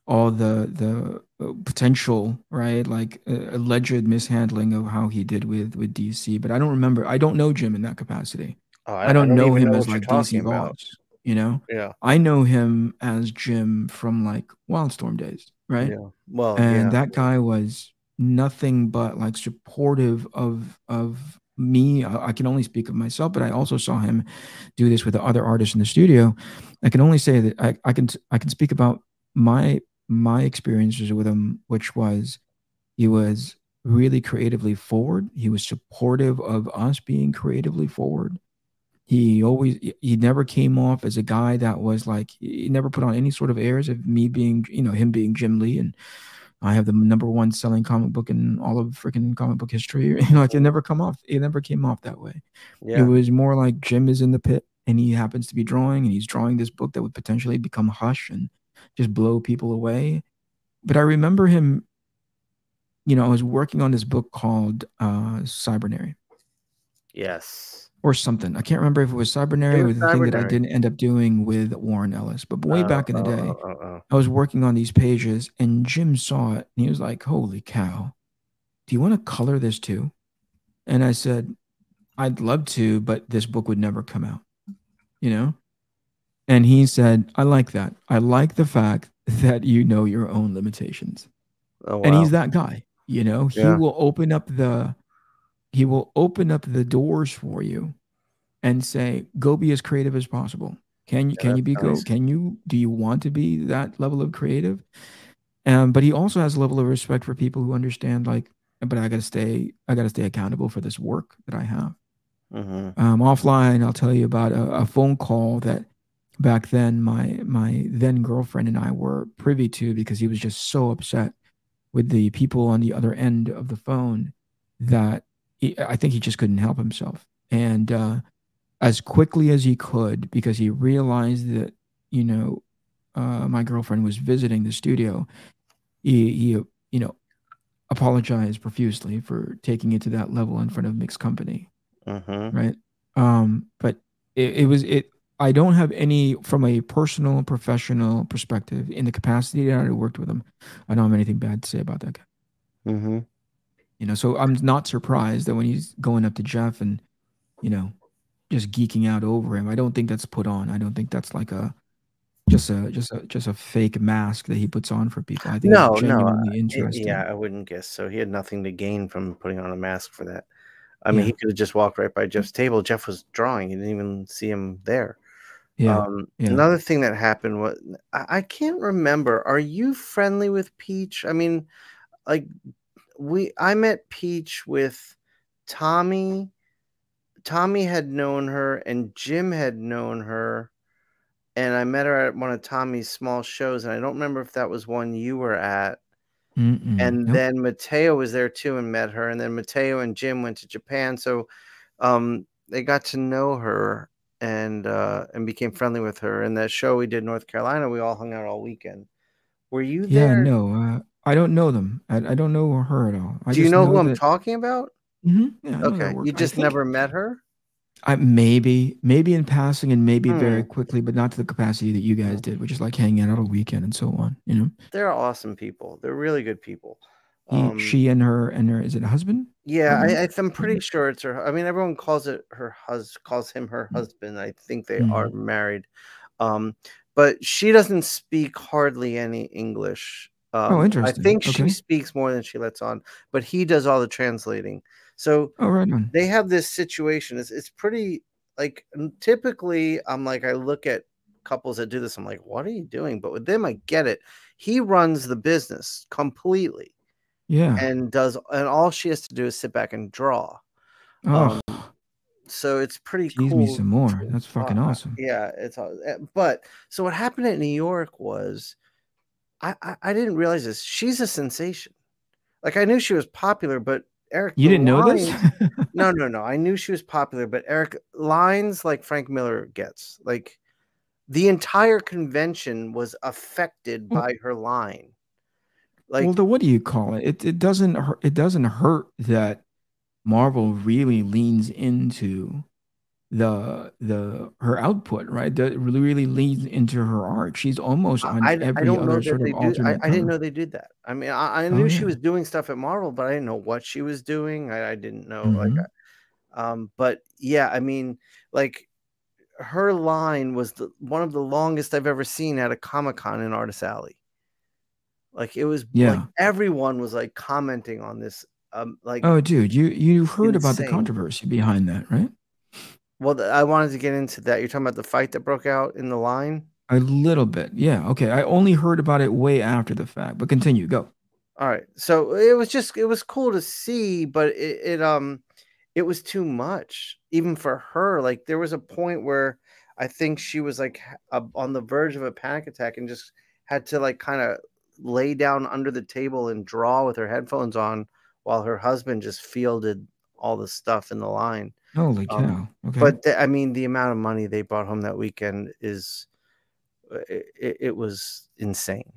all the potential, right? Like alleged mishandling of how he did with DC, but I don't know Jim in that capacity. Oh, I I don't don't know even him know as what you're like DC talking about. boss, you know? Yeah. I know him as Jim from like Wildstorm days, right? Yeah. Well, And yeah. that guy was nothing but like supportive of me. I can only speak of myself, but I also saw him do this with the other artists in the studio. I can only say that I can speak about my my experiences with him, which was he was really creatively forward. He was supportive of us being creatively forward. He never came off as a guy that was like, he never put on any sort of airs of me being, him being Jim Lee and I have the number one selling comic book in all of freaking comic book history. Like it never came off that way. It Yeah. was more like Jim is in the pit and he happens to be drawing and he's drawing this book that would potentially become Hush and just blow people away. But I remember him, I was working on this book called Cybernary Yes. or something. I can't remember if it was It Cybernary was or the thing that I Cybernary. didn't end up doing with Warren Ellis. But way Oh, back in the oh, day, oh, oh, oh. I was working on these pages and Jim saw it and he was like, "Holy cow, do you want to color this too?" And I said, "I'd love to, but this book would never come out, you know?" And he said, "I like that. I like the fact that you know your own limitations." Oh, And wow. he's that guy, Yeah. he will open up the doors for you and say, "Go be as creative as possible." Yeah, that's nice. Do you want to be that level of creative? But he also has a level of respect for people who understand, like, but I gotta stay accountable for this work that I have. Mm-hmm. Offline, I'll tell you about a phone call that back then my then girlfriend and I were privy to because he was just so upset with the people on the other end of the phone that I think he just couldn't help himself. And as quickly as he could, because he realized that, you know, my girlfriend was visiting the studio, he apologized profusely for taking it to that level in front of mixed company, Mm-hmm. right? But it was it. I don't have any from a personal, professional perspective in the capacity that I worked with him. I don't have anything bad to say about that guy. Mm-hmm. So I'm not surprised that when he's going up to Jeff and you know just geeking out over him, I don't think that's put on. I don't think that's like a just a fake mask that he puts on for people. I think he's No, no. genuinely Yeah, interested. I wouldn't guess so. He had nothing to gain from putting on a mask for that. I mean, Yeah, he could have just walked right by Jeff's table. Jeff was drawing. He didn't even see him there. yeah, yeah. Another thing that happened was I can't remember. Are you friendly with Peach? I mean, like I met Peach with Tommy. Tommy had known her and Jim had known her. And I met her at one of Tommy's small shows, and I don't remember if that was one you were at. And Nope. then Mateo was there too and met her. And then Mateo and Jim went to Japan. So they got to know her and became friendly with her. And that show we did in North Carolina, we all hung out all weekend. Were you Yeah, there? no. I don't know them. I don't know her at all. I Do you just know who know I'm that. talking about? Yeah, I know that Okay. work. You just never met her? maybe in passing and maybe very Hmm. quickly, but not to the capacity that you guys did, which is like hanging out all weekend and so on. You know, They're awesome people. They're really good people. she and her is it a husband, Yeah, partner? I'm pretty sure it's her. I mean, everyone calls it calls him her husband. I think they are Mm. married. Um, but she doesn't speak hardly any English. Oh, I interesting. think she Okay. speaks more than she lets on, but he does all the translating. So Oh, right on. they have this situation. It's pretty like typically I'm like I look at couples that do this. I'm like, what are you doing? But with them, I get it. He runs the business completely Yeah. and all she has to do is sit back and draw. Oh, Um, so it's pretty tease me cool. some more. That's fucking awesome. Yeah, it's but so what happened at New York was I didn't realize this. She's a sensation. Like I knew she was popular, but Eric You the didn't know this? lines. No. I knew she was popular, but Eric lines like Frank Miller gets like the entire convention was affected Well, by her line. well, Like what do you call it? It doesn't hurt that Marvel really leans into the her output, right? That really leans into her art. She's almost on I every don't know other that sort of they do. alternate I didn't cover. know they did that. I mean, I Oh knew she yeah. was doing stuff at Marvel, but I didn't know what she was doing. I didn't know like, Hmm. but yeah, I mean, like her line was one of the longest I've ever seen at a Comic-Con in Artist Alley. Like it was like Yeah. everyone was like commenting on this, like Oh, dude, you heard about the insane. controversy behind that, right? Well, I wanted to get into that. You're talking about the fight that broke out in the line. A little bit. Yeah. Okay. I only heard about it way after the fact, but continue. Go. All right. So it was cool to see, but it was too much even for her. Like there was a point where I think she was like on the verge of a panic attack and just had to like kind of lay down under the table and draw with her headphones on while her husband just fielded all the stuff in the line. Holy Um, cow. Okay. but I mean, the amount of money they brought home that weekend is it was insane.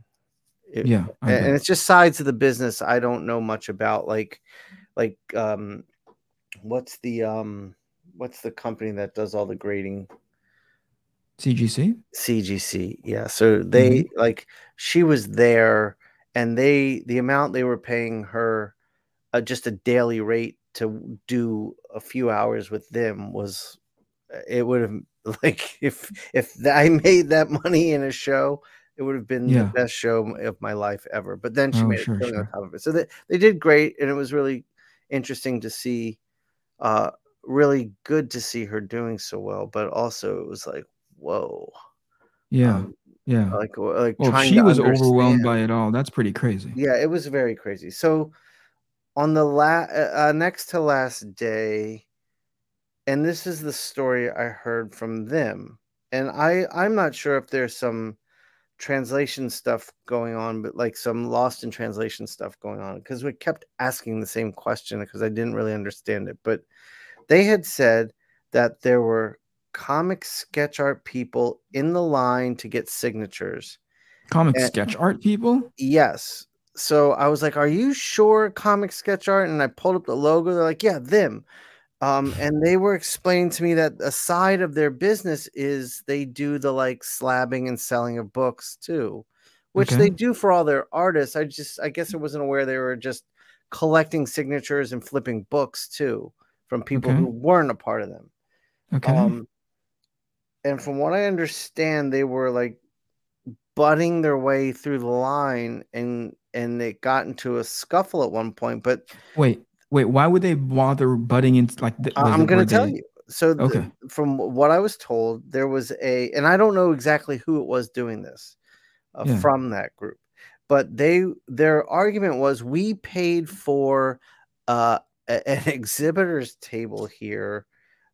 It, Yeah, I and bet. it's just sides of the business I don't know much about. Like what's what's the company that does all the grading? CGC? CGC. Yeah. So Hmm. they like she was there, and the amount they were paying her just a daily rate to do a few hours with them was it would have like if I made that money in a show, it would have been the Yeah. best show of my life ever. But then she Oh, made a sure, killing on sure. top of it. So they did great, and it was really interesting to see. Uh, really good to see her doing so well, but also it was like, whoa, Yeah. um, Yeah. like Well, if trying she to was overwhelmed understand. by it all, that's pretty crazy. Yeah, it was very crazy. So on the next to last day, and this is the story I heard from them, and I'm not sure if there's some translation stuff going on, but like some lost in translation stuff going on because we kept asking the same question because I didn't really understand it. But they had said that there were comic sketch art people in the line to get signatures. Comic And sketch art people? yes. So I was like, "Are you sure comic sketch art?" And I pulled up the logo. They're like, "Yeah, them." And they were explaining to me that a side of their business is they do the like slabbing and selling of books too, which Okay. they do for all their artists. I guess I wasn't aware they were just collecting signatures and flipping books too from people who Okay. weren't a part of them. Okay. Um, and from what I understand, they were like butting their way through the line and it got into a scuffle at one point. But Wait, wait, why would they bother butting into like was I'm it going were to tell they you. So okay. from what I was told, there was and I don't know exactly who it was doing this Yeah. from that group, but their argument was we paid for an exhibitor's table here,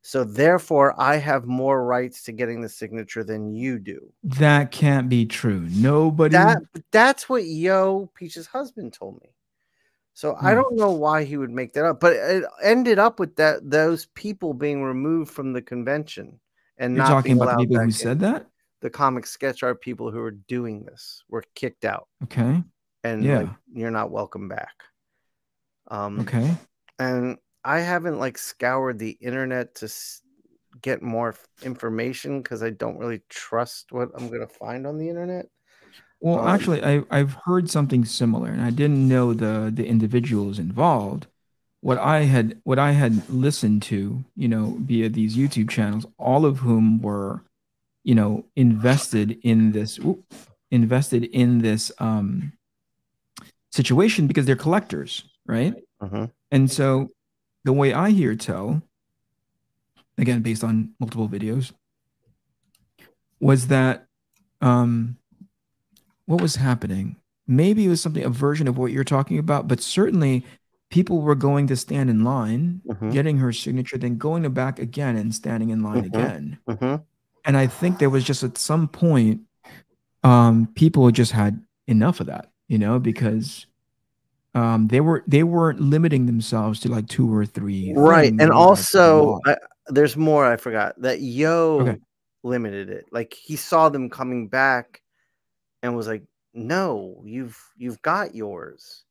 so therefore I have more rights to getting the signature than you do. That can't be true. That Nobody. that's what Yo Peach's husband told me. So I Oh, don't know why he would make that up, but it ended up with those people being removed from the convention and you're not talking being about the allowed people back who in. said that? The comic sketch art people who were doing this were kicked out Okay. and like Yeah. you're not welcome back. Um, Okay. and I haven't like scoured the internet to get more information because I don't really trust what I'm gonna find on the internet. Well, actually, I've heard something similar, and I didn't know the individuals involved. What I had listened to, via these YouTube channels, all of whom were, invested in this situation because they're collectors, right? Mhm. And so the way I hear tell, again based on multiple videos, was that what was happening? Maybe it was something, a version of what you're talking about, but certainly people were going to stand in line, Mhm. getting her signature, then going back again and standing in line Mhm. again. Mhm. And I think there was just at some point, people just had enough of that, because they weren't limiting themselves to like two or three Right, things. and It was like a also, lot. there's more I forgot, that Okay. Yo limited it. Like, he saw them coming back and was like, "No, you've got yours.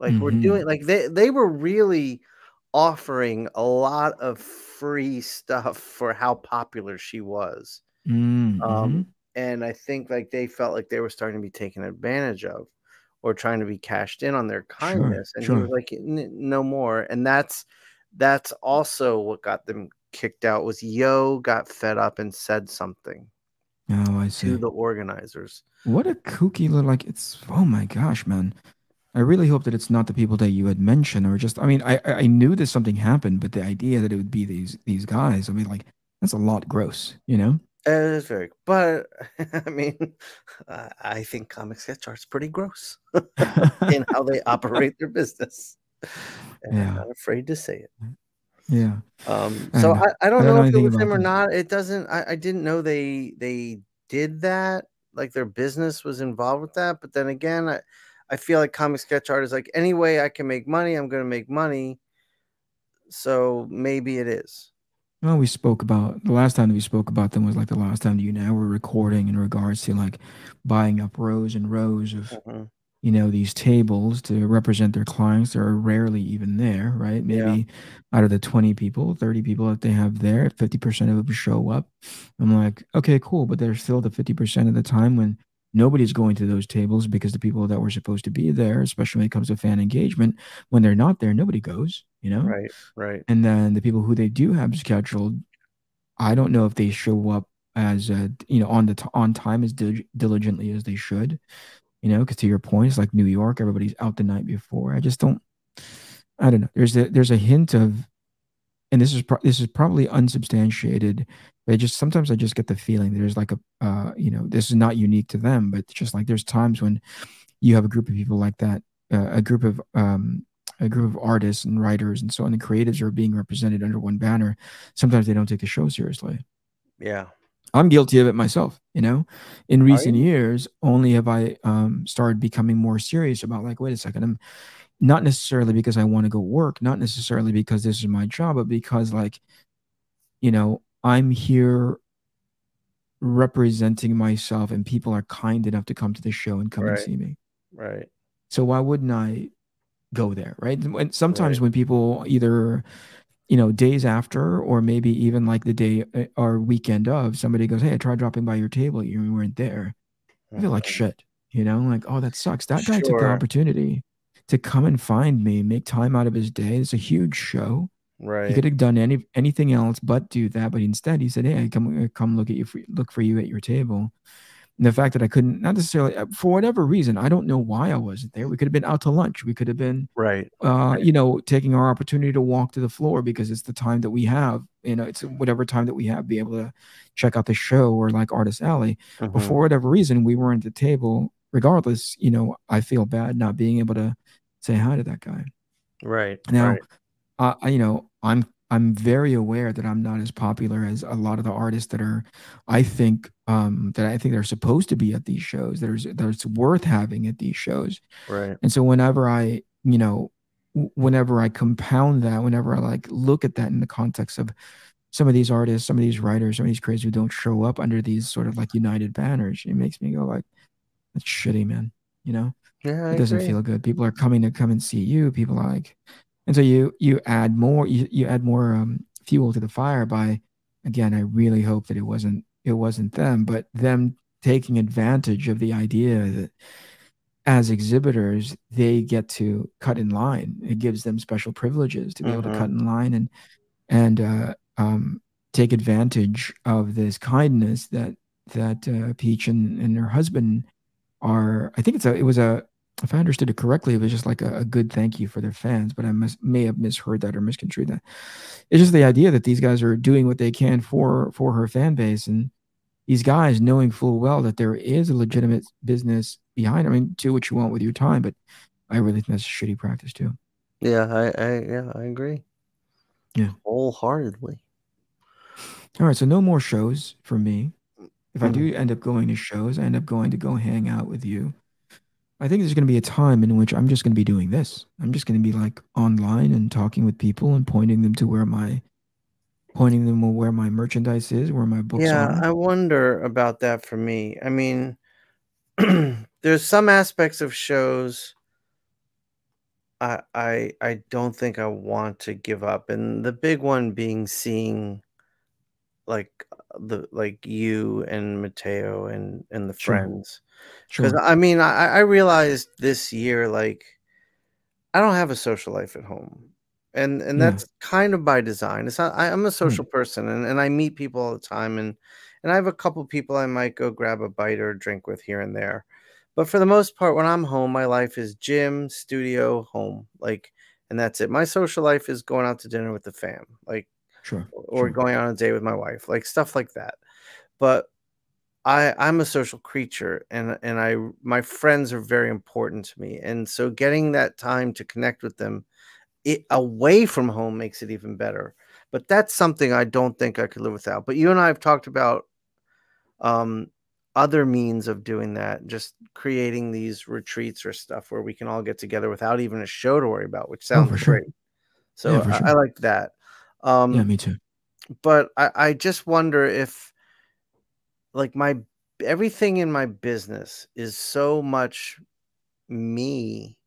Like, we're Mm-hmm. doing," like, they were really offering a lot of free stuff for how popular she was. Mm-hmm. And I think, like, they felt like they were starting to be taken advantage of or trying to be cashed in on their Sure. kindness, and he was Sure. like, No more." And that's also what got them kicked out. Was Yo got fed up and said something Oh, I to see. the organizers. What a kooky little, like, it's, oh my gosh, man. I really hope that it's not the people that you had mentioned, or just, I mean, I knew that something happened, but the idea that it would be these guys, I mean, like, that's a lot gross. It is very, but I mean, I think Comic Sketch Art's pretty gross in how they operate their business, and I'm Yeah. not afraid to say it. Yeah. I don't So know. I I don't don't know know if it anything was about him or them. not. It doesn't. I didn't know they did that. Like, their business was involved with that. But then again, I feel like Comic Sketch Art is like, any way I can make money, I'm going to make money. So maybe it is. Well, we spoke about the last time that we spoke about them was like the last time that you and I were recording in regards to like buying up rows and rows of, Mhm. these tables to represent their clients that are rarely even there, right? Yeah. Maybe out of the 20 people, 30 people that they have there, 50% of them show up. I'm like, okay, cool. But there's still the 50% of the time when nobody's going to those tables because the people that were supposed to be there, especially when it comes to fan engagement, when they're not there, nobody goes. Right. Right. And then the people who they do have scheduled, I don't know if they show up as on time as diligently as they should. Because to your point, it's like New York, everybody's out the night before. I just don't. I don't know. There's a hint of, and this is probably unsubstantiated, but sometimes I just get the feeling there's like this is not unique to them, but just like there's times when you have a group of people like that, a group of artists and writers and so on, the creatives are being represented under one banner. Sometimes they don't take the show seriously. Yeah. I'm guilty of it myself. In Are recent you? years, only have I started becoming more serious about like, wait a second, I'm not necessarily because I want to go work, not necessarily because this is my job, but because like, I'm here representing myself and people are kind enough to come to the show and come and Right. see me. Right. So why wouldn't I go there, right? Right. Sometimes when people either, days after, or maybe even like the day or weekend of, somebody goes, hey, I tried dropping by your table, you weren't there. I feel like Mhm. shit, like, oh, that sucks. That guy took the Sure. opportunity to come and find me, make time out of his day. It's a huge show. He Right. could have done anything else but do that, but instead he said, "Hey, I come look at you, look for you at your table." And the fact that I couldn't, not necessarily for whatever reason, I don't know why I wasn't there. We could have been out to lunch. We could have been, Right. Right. taking our opportunity to walk to the floor because it's the time that we have. It's whatever time that we have, be able to check out the show or like Artist Alley. But Mhm. for whatever reason, we weren't at the table. Regardless, I feel bad not being able to say hi to that guy. Right. Now, Right. I'm very aware that I'm not as popular as a lot of the artists that are, that I think they're supposed to be at these shows. That's worth having at these shows. Right. And so whenever I compound that, whenever I like look at that in the context of some of these artists, some of these writers, some of these creators who don't show up under these sort of like united banners, it makes me go like, that's shitty, man. Yeah, I It doesn't agree. feel good. People are coming to come and see you. People are like, and so you add more fuel to the fire by again, I really hope that it wasn't them, but them taking advantage of the idea that as exhibitors they get to cut in line. It gives them special privileges to be able to cut Mm-hmm. in line and take advantage of this kindness that Peach and her husband are. I think it was a, if I understood it correctly, it was just like a good thank you for their fans, but may have misheard that or misconstrued that. It's just the idea that these guys are doing what they can for her fan base, and these guys knowing full well that there is a legitimate business behind. I mean, do what you want with your time, but I really think that's shitty practice too. Yeah, I agree Yeah. wholeheartedly. All right. So no more shows for me. If I Mhm. do end up going to shows, I end up going to go hang out with you. I think there's going to be a time in which I'm just going to be doing this. I'm just going to be like online and talking with people and pointing them where my merchandise is, where my books Yeah, are. I wonder about that for me. I mean, there's some aspects of shows I don't think I want to give up, and the big one being seeing like you and Mateo and the Sure. friends. Because Sure. I mean, I realized this year, like, I don't have a social life at home, and Yeah. that's kind of by design. It's not, I'm a Right. social person, and I meet people all the time, and I have a couple people I might go grab a bite or a drink with here and there. But for the most part, when I'm home, my life is gym, studio, home, like, and that's it. My social life is going out to dinner with the fam, like, Sure. or Sure. going on a date with my wife, like stuff like that. But I'm a social creature, and my friends are very important to me, and so getting that time to connect with them away from home makes it even better. But that's something I don't think I could live without. But you and I have talked about um, other means of doing that, just creating these retreats or stuff where we can all get together without even a show to worry about, which Oh, sounds for sure. great. Yeah, So for I sure. like that. Yeah, Um, me too. but I just wonder if like my everything in my business is so much me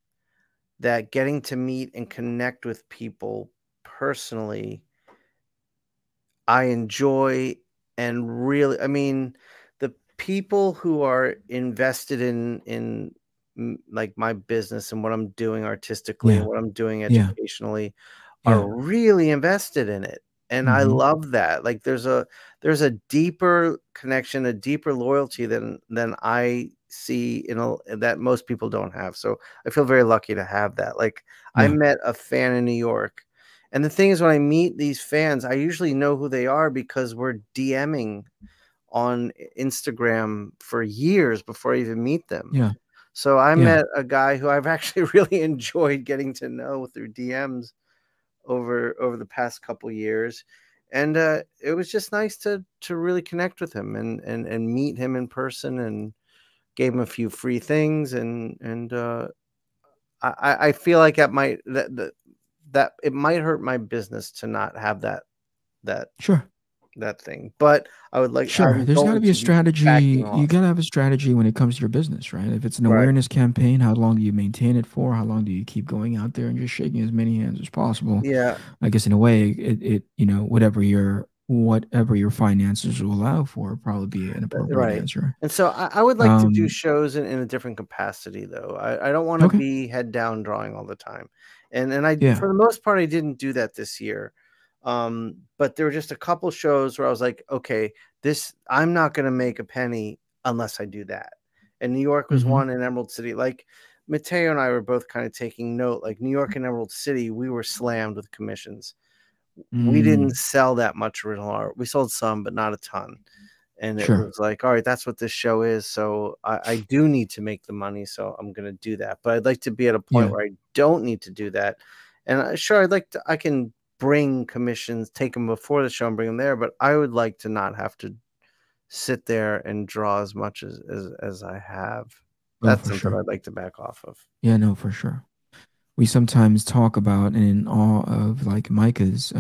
that getting to meet and connect with people personally I enjoy. And really, I mean, the people who are invested in like my business and what I'm doing artistically and Yeah. what I'm doing Yeah. educationally are Yeah. really invested in it. And I Mm-hmm. love that. Like there's a deeper connection, a deeper loyalty than I see that most people don't have. So I feel very lucky to have that. Like I Yeah. met a fan in New York, and the thing is, when I meet these fans, I usually know who they are because we're DMing on Instagram for years before I even meet them. Yeah. So I Yeah. met a guy who I've actually really enjoyed getting to know through DMs over the past couple years, and it was just nice to really connect with him and meet him in person, and gave him a few free things, and I feel like that it might hurt my business to not have that Sure. that thing, but Sure. I'm There's got to going be a to be backing strategy. You off. got to have a strategy when it comes to your business, right? If it's an Right. awareness campaign, how long do you maintain it for? How long do you keep going out there and just shaking as many hands as possible? Yeah. I guess in a way, whatever your finances will allow for, probably be an appropriate Right. answer. And so I would like to do Um, shows in a different capacity, though. I don't want to okay. be head down drawing all the time. And I, Yeah. for the most part, I didn't do that this year. But there were just a couple shows where I was like, okay, I'm not going to make a penny unless I do that. And New York was Mm-hmm. one, in Emerald City. Like Mateo and I were both kind of taking note. Like New York and Emerald City, we were slammed with commissions. We didn't Mm, sell that much original art. We sold some, but not a ton. And it sure. was like, all right, that's what this show is. So I do need to make the money. So I'm going to do that. But I'd like to be at a point Yeah. where I don't need to do that. And sure, I can bring commissions, take them before the show and bring them there. But I would like to not have to sit there and draw as much as I have. Oh, That's for something sure. I'd like to back off of. Yeah. No, for sure. We sometimes talk about and in awe of like Micah's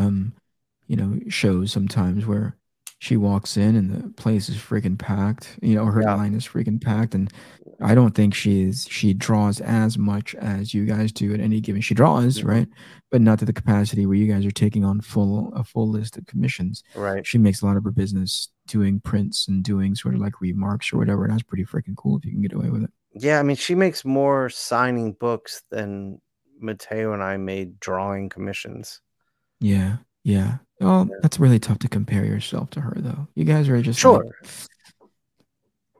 shows sometimes where she walks in and the place is freaking packed. You know, her Yeah. line is freaking packed, and I don't think she draws as much as you guys do at any given. She draws, right, but not to the capacity where you guys are taking on a full list of commissions. Right. She makes a lot of her business doing prints and doing sort of like remarks or whatever, and that's pretty freaking cool if you can get away with it. Yeah, I mean, she makes more signing books than Mateo and I made drawing commissions. Yeah, yeah. Oh, that's really tough to compare yourself to her, though. You guys are just Sure. like,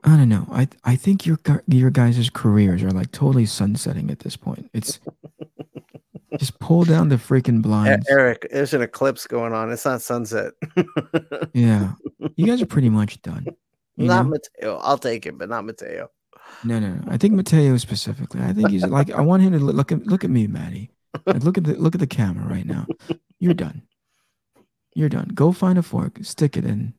I don't know. I think your guys' careers are like totally sunsetting at this point. It's just pull down the freaking blinds. Eric, there's an eclipse going on. It's not sunset. Yeah, you guys are pretty much done. Not Mateo. I'll take it, but not Mateo. No. I think Mateo specifically. I think he's like. I want him to look at me, Maddie. Like, look at the camera right now. You're done. You're done. Go find a fork, stick it in.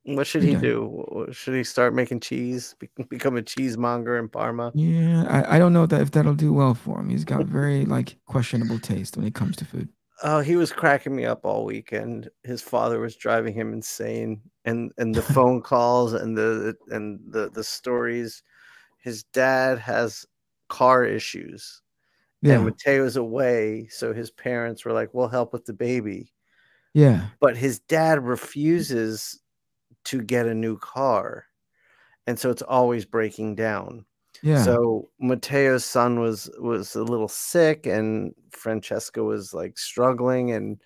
What should he do? Should he start making cheese? Become a cheesemonger in Parma? Yeah, I don't know if that'll do well for him. He's got very like questionable taste when it comes to food. Oh, he was cracking me up all weekend. His father was driving him insane, and the phone calls and the stories. His dad has car issues, and Mateo's away, so his parents were like, "We'll help with the baby." Yeah, but his dad refuses to get a new car, and so it's always breaking down. Yeah. So Mateo's son was a little sick, and Francesca was like struggling, and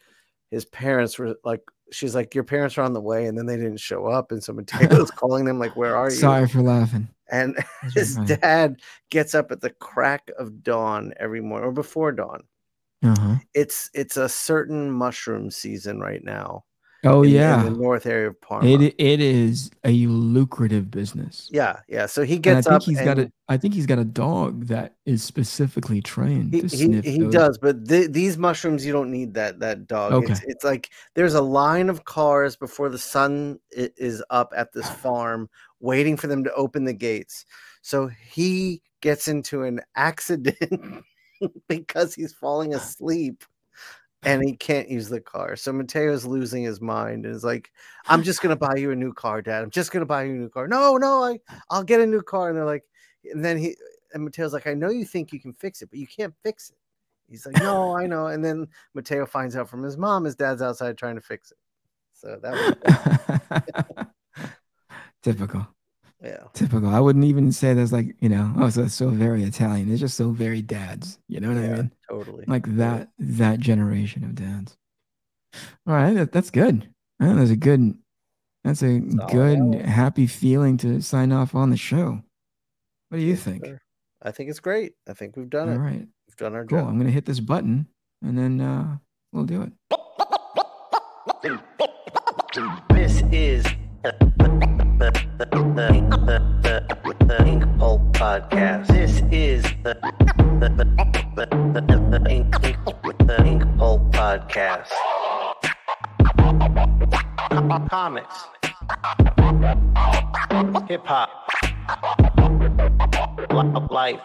his parents were like, she's like, "Your parents are on the way," and then they didn't show up, and so Mateo's calling them like, "Where are you?" Sorry for laughing. And his dad gets up at the crack of dawn every morning, or before dawn. It's a certain mushroom season right now. Oh, in yeah. the north area of Parma. It is a lucrative business. Yeah. So he gets up. I think he's got a dog that is specifically trained to sniff. He does, but these mushrooms, you don't need that dog. Okay. It's like there's a line of cars before the sun is up at this farm, waiting for them to open the gates. So he gets into an accident because he's falling asleep. And he can't use the car. So Mateo's losing his mind and is like, "I'm just going to buy you a new car, Dad. I'm just going to buy you a new car." No, I'll get a new car. And they're like, and Mateo's like, "I know you think you can fix it, but you can't fix it." He's like, "No, I know." And then Mateo finds out from his mom, his dad's outside trying to fix it. So that was typical. Yeah. Typical. I wouldn't even say that's like, so that's so very Italian. It's just so very dads. You know what I mean? Totally. Like that generation of dads. All right, that's good. That's a good happy feeling to sign off on the show. What do you think? Sure. I think it's great. I think we've done it. All right. We've done our cool. job. I'm gonna hit this button and then we'll do it. This is the INKPULP podcast. This is the INKPULP podcast. Comics, hip hop, life,